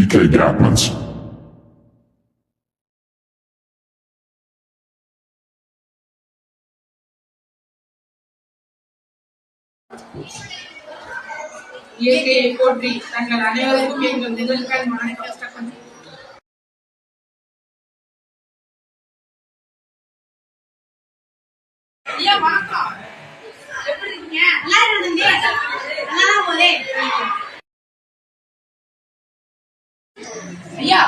DK Gatlins. இயற்கையை போற்றி தங்கள் அனைவருக்கும் எங்கள் முதல்கள் வணக்கம். ஐயா வணக்கம், எப்படி இருக்கீங்க? ஐயா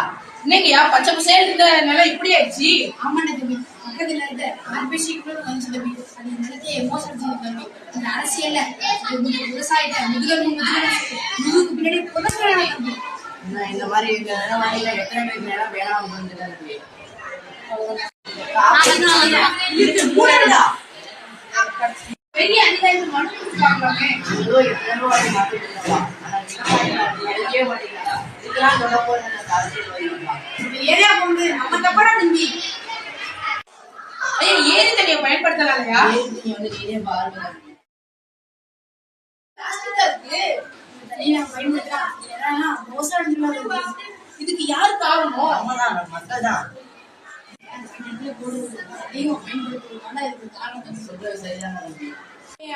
இன்னைக்குயா பச்சை பசேல் இருந்த நிலை இப்படி ஆயிடுச்சு. ஆமாண்ணா தம்பி, பக்கத்துல இருக்க ஆர்பிசி கூட வந்து தம்பி, அது நிலத்தையே எமோஷன் செய்யுது தம்பி. இந்த அரசியல்ல விவசாயத்தை முதுகுக்கு பின்னாடி புதக்கிறாங்க தம்பி. இந்த மாதிரி எத்தனை பேருக்கு நேரம் வேணாம் தம்பி. பெரிய அதிகாரிகள் மனு கொடுப்பாங்களாமே. ஏரியா போகுது நம்ம தப்படா தம்பி. ஐயா ஏரி தண்ணியை பயன்படுத்தலாம்யா? இதுக்கு யாரு காரணம்?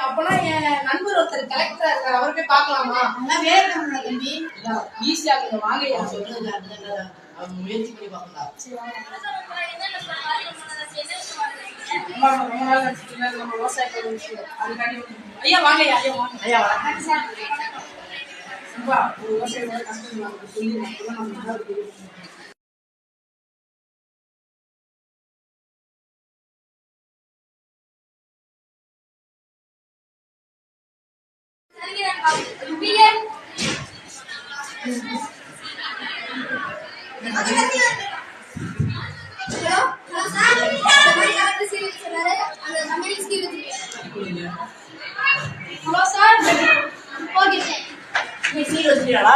அப்பனா என் நண்பர் ஒருத்தர் கலெக்டரா இருக்காரு, அவரை போய் பாக்கலாமா? தம்பி ஈஸியா கொஞ்சம் வாங்க சொல்றது அவங்க முயற்சி பண்ணி பார்க்கலாம். ஐயா வாங்க ஐயா வாங்க. ஐயா வணக்கம். Hello sir, okay sir. சீர் வச்சுட்டீங்களா?